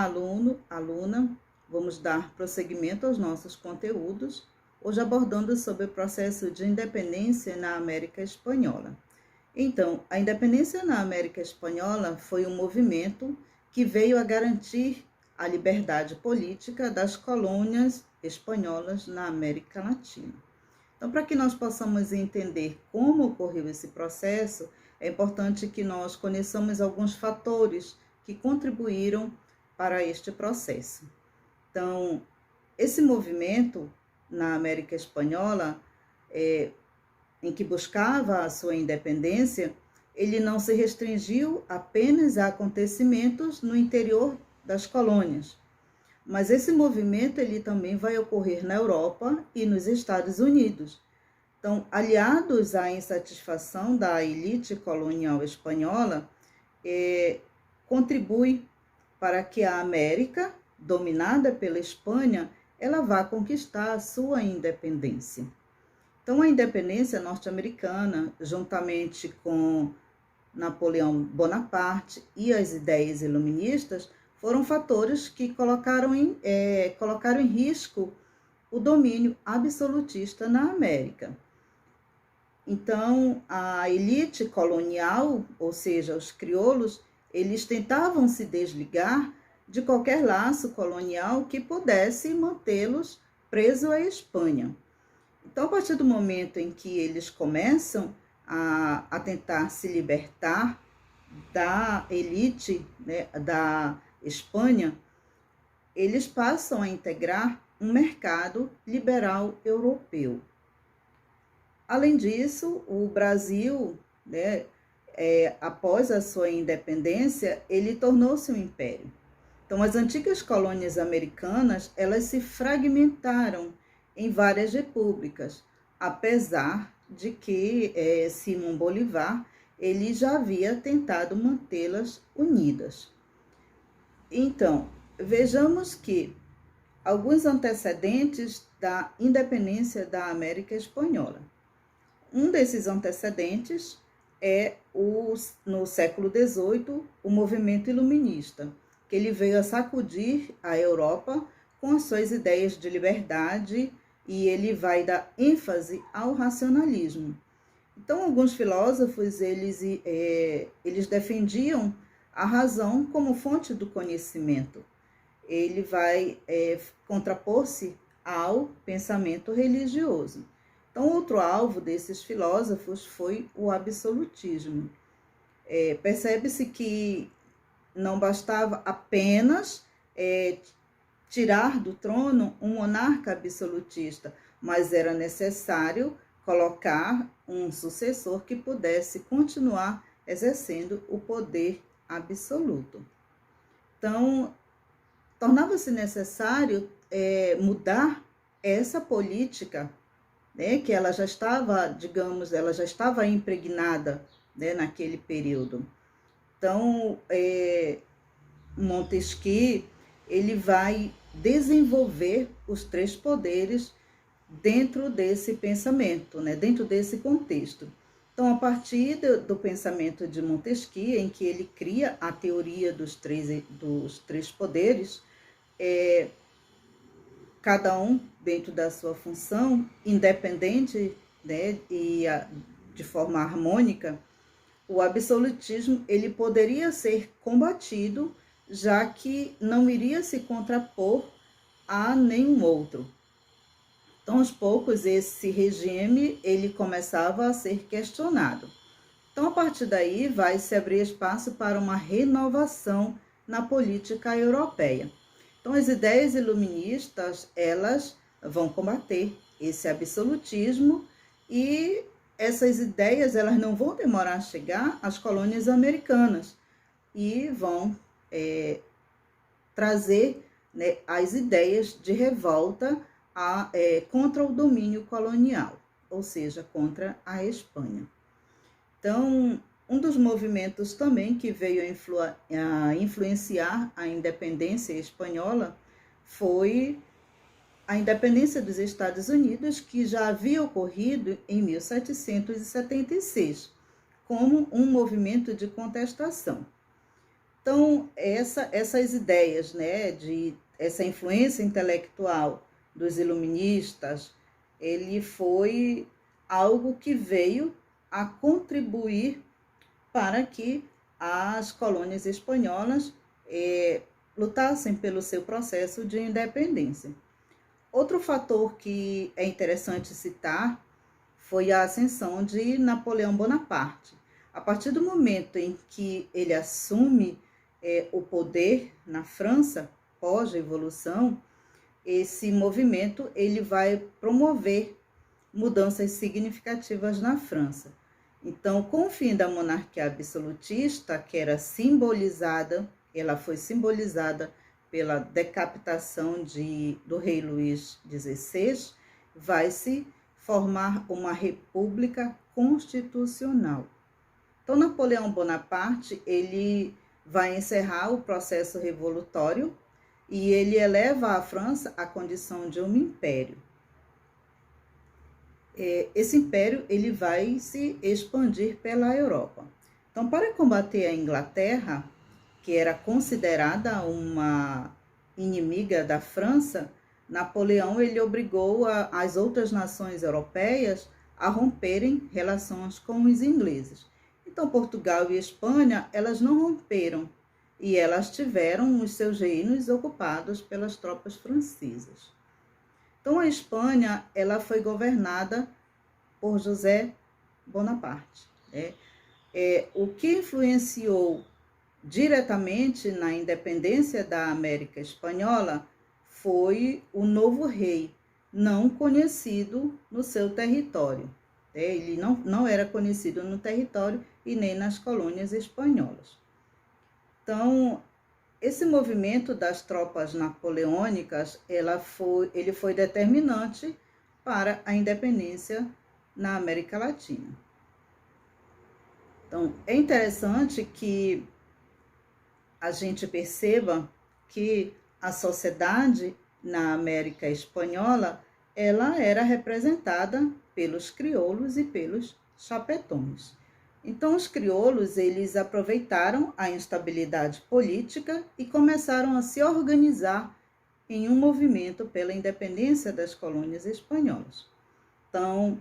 Olá, aluno, aluna. Vamos dar prosseguimento aos nossos conteúdos, hoje abordando sobre o processo de independência na América Espanhola. Então, a independência na América Espanhola foi um movimento que veio a garantir a liberdade política das colônias espanholas na América Latina. Então, para que nós possamos entender como ocorreu esse processo, é importante que nós conheçamos alguns fatores que contribuíram para este processo. Então, esse movimento na América Espanhola, em que buscava a sua independência, ele não se restringiu apenas a acontecimentos no interior das colônias, mas esse movimento ele também vai ocorrer na Europa e nos Estados Unidos. Então, aliados à insatisfação da elite colonial espanhola, contribui para que a América, dominada pela Espanha, ela vá conquistar a sua independência. Então, a independência norte-americana, juntamente com Napoleão Bonaparte e as ideias iluministas, foram fatores que colocaram em risco o domínio absolutista na América. Então, a elite colonial, ou seja, os crioulos, eles tentavam se desligar de qualquer laço colonial que pudesse mantê-los presos à Espanha. Então, a partir do momento em que eles começam a tentar se libertar da elite, né, da Espanha, eles passam a integrar um mercado liberal europeu. Além disso, o Brasil, né, após a sua independência, ele tornou-se um império. Então, as antigas colônias americanas, elas se fragmentaram em várias repúblicas, apesar de que Simão Bolívar, ele já havia tentado mantê-las unidas. Então, vejamos que alguns antecedentes da independência da América Espanhola. Um desses antecedentes no século XVIII, o movimento iluminista, que ele veio a sacudir a Europa com as suas ideias de liberdade e ele vai dar ênfase ao racionalismo. Então, alguns filósofos, eles defendiam a razão como fonte do conhecimento. Ele vai contrapor-se ao pensamento religioso. Então, outro alvo desses filósofos foi o absolutismo. Percebe-se que não bastava apenas tirar do trono um monarca absolutista, mas era necessário colocar um sucessor que pudesse continuar exercendo o poder absoluto. Então, tornava-se necessário mudar essa política, né, que ela já estava, ela já estava impregnada, né, naquele período. Então, Montesquieu, ele vai desenvolver os três poderes dentro desse pensamento, né, dentro desse contexto. Então, a partir do pensamento de Montesquieu, em que ele cria a teoria dos três poderes, cada um dentro da sua função, independente, né, e de forma harmônica, o absolutismo ele poderia ser combatido, já que não iria se contrapor a nenhum outro. Então, aos poucos, esse regime ele começava a ser questionado. Então, a partir daí, vai se abrir espaço para uma renovação na política europeia. Então, as ideias iluministas, elas vão combater esse absolutismo e essas ideias, elas não vão demorar a chegar às colônias americanas e vão trazer, né, as ideias de revolta contra o domínio colonial, ou seja, contra a Espanha. Então, um dos movimentos também que veio a influenciar a independência espanhola foi a independência dos Estados Unidos, que já havia ocorrido em 1776, como um movimento de contestação. Então, essas ideias, né, de essa influência intelectual dos iluministas, ele foi algo que veio a contribuir para que as colônias espanholas lutassem pelo seu processo de independência. Outro fator que é interessante citar foi a ascensão de Napoleão Bonaparte. A partir do momento em que ele assume o poder na França, pós-revolução, esse movimento ele vai promover mudanças significativas na França. Então, com o fim da monarquia absolutista, que era simbolizada, ela foi simbolizada pela decapitação do rei Luís XVI, vai se formar uma república constitucional. Então, Napoleão Bonaparte, ele vai encerrar o processo revolutório e ele eleva a França à condição de um império. Esse império ele vai se expandir pela Europa. Então, para combater a Inglaterra, que era considerada uma inimiga da França, Napoleão ele obrigou as outras nações europeias a romperem relações com os ingleses. Então, Portugal e Espanha, elas não romperam e elas tiveram os seus reinos ocupados pelas tropas francesas. Então, a Espanha, ela foi governada por José Bonaparte. O que influenciou diretamente na independência da América Espanhola foi o novo rei, não conhecido no seu território. Ele não era conhecido no território e nem nas colônias espanholas. Então, esse movimento das tropas napoleônicas, ele foi determinante para a independência na América Latina. Então, é interessante que a gente perceba que a sociedade na América Espanhola, ela era representada pelos crioulos e pelos chapetões. Então, os crioulos, eles aproveitaram a instabilidade política e começaram a se organizar em um movimento pela independência das colônias espanholas. Então,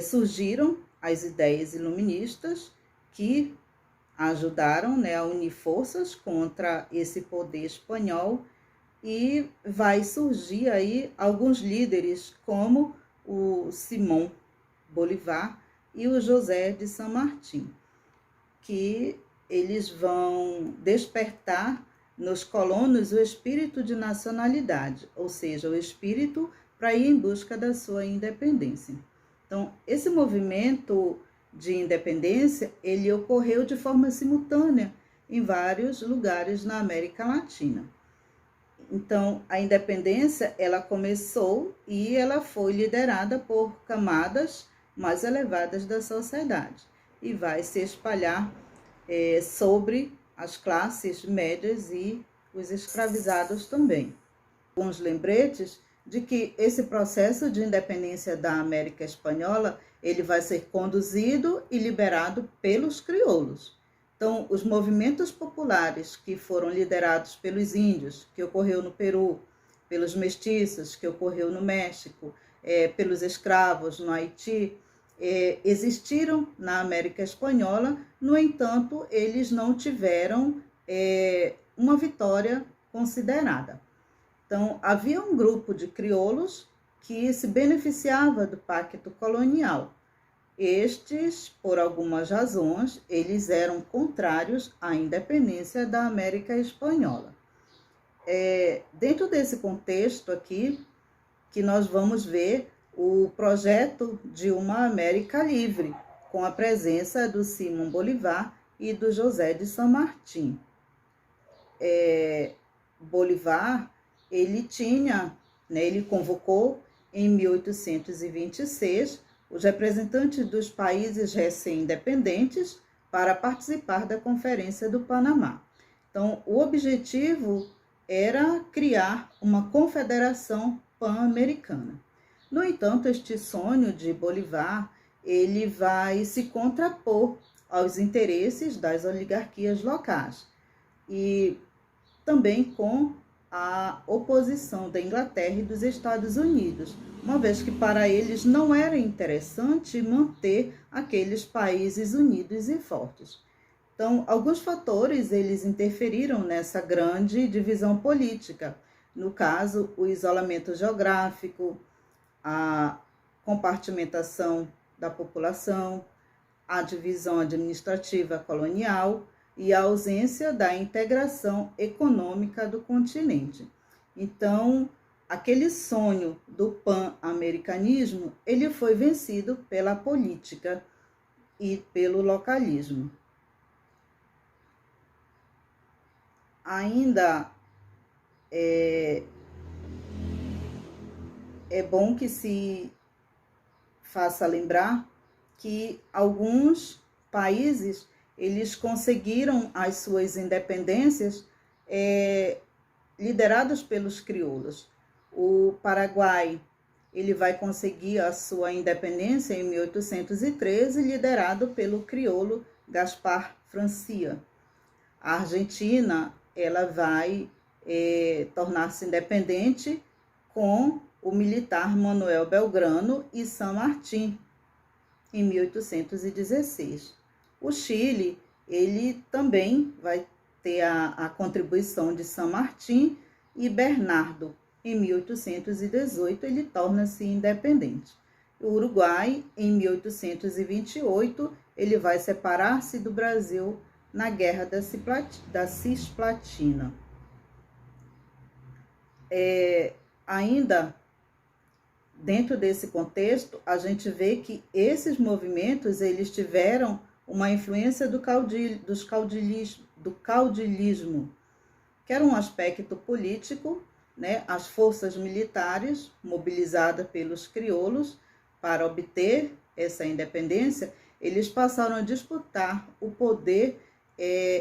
surgiram as ideias iluministas que ajudaram, né, a unir forças contra esse poder espanhol e vai surgir aí alguns líderes como o Simón Bolívar e o José de San Martín, que eles vão despertar nos colonos o espírito de nacionalidade, ou seja, o espírito para ir em busca da sua independência. Então, esse movimento de independência, ele ocorreu de forma simultânea em vários lugares na América Latina. Então, a independência, ela começou e ela foi liderada por camadas mais elevadas da sociedade e vai se espalhar sobre as classes médias e os escravizados também. Alguns lembretes de que esse processo de independência da América Espanhola, ele vai ser conduzido e liberado pelos crioulos. Então, os movimentos populares que foram liderados pelos índios, que ocorreu no Peru, pelos mestiços, que ocorreu no México, pelos escravos no Haiti, existiram na América Espanhola, no entanto, eles não tiveram uma vitória considerada. Então, havia um grupo de crioulos que se beneficiava do pacto colonial. Estes, por algumas razões, eles eram contrários à independência da América Espanhola. Dentro desse contexto aqui, que nós vamos ver o projeto de uma América livre, com a presença do Simón Bolívar e do José de San Martín. Bolívar, ele convocou em 1826 os representantes dos países recém-independentes para participar da Conferência do Panamá. Então, o objetivo era criar uma confederação pan-americana. No entanto, este sonho de Bolívar, ele vai se contrapor aos interesses das oligarquias locais. e também com a oposição da Inglaterra e dos Estados Unidos, uma vez que para eles não era interessante manter aqueles países unidos e fortes. Então, alguns fatores eles interferiram nessa grande divisão política. No caso, o isolamento geográfico, a compartimentação da população, a divisão administrativa colonial e a ausência da integração econômica do continente. Então, aquele sonho do pan-americanismo, ele foi vencido pela política e pelo localismo. Ainda é bom que se faça lembrar que alguns países eles conseguiram as suas independências liderados pelos crioulos. O Paraguai ele vai conseguir a sua independência em 1813, liderado pelo crioulo Gaspar Francia. A Argentina ela vai tornar-se independente com o militar Manuel Belgrano e San Martín, em 1816. O Chile, ele também vai ter a contribuição de San Martín e Bernardo. Em 1818, ele torna-se independente. O Uruguai, em 1828, ele vai separar-se do Brasil na Guerra da Cisplatina. Ainda dentro desse contexto, a gente vê que esses movimentos eles tiveram uma influência do caudilismo, que era um aspecto político, né? As forças militares mobilizadas pelos crioulos para obter essa independência, eles passaram a disputar o poder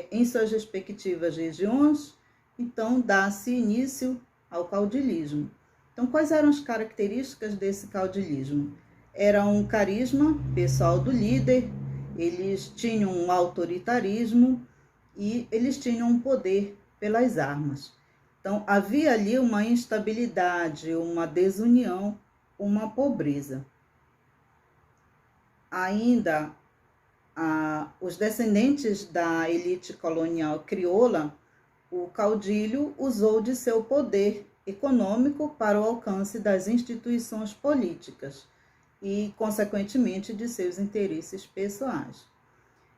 em suas respectivas regiões, então dá-se início ao caudilismo. Então, quais eram as características desse caudilismo? Era um carisma pessoal do líder, eles tinham um autoritarismo e eles tinham um poder pelas armas. Então, havia ali uma instabilidade, uma desunião, uma pobreza. Ainda, os descendentes da elite colonial crioula, o caudilho usou de seu poder econômico para o alcance das instituições políticas e, consequentemente, de seus interesses pessoais.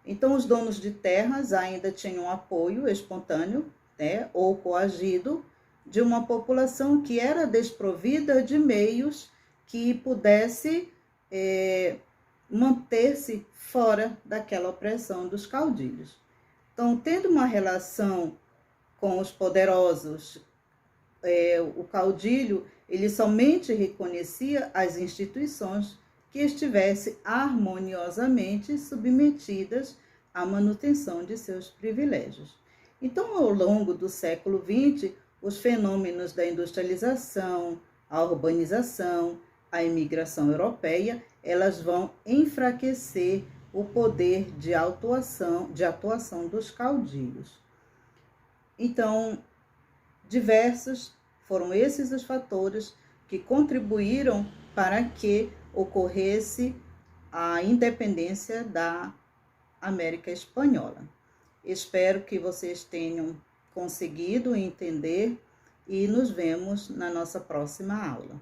Então, os donos de terras ainda tinham apoio espontâneo, né, ou coagido, de uma população que era desprovida de meios que pudesse manter-se fora daquela opressão dos caudilhos. Então, tendo uma relação com os poderosos, o caudilho ele somente reconhecia as instituições que estivessem harmoniosamente submetidas à manutenção de seus privilégios. Então, ao longo do século XX, os fenômenos da industrialização, a urbanização, a imigração europeia, elas vão enfraquecer o poder de atuação dos caudilhos. Então, diversos foram esses os fatores que contribuíram para que ocorresse a independência da América Espanhola. Espero que vocês tenham conseguido entender e nos vemos na nossa próxima aula.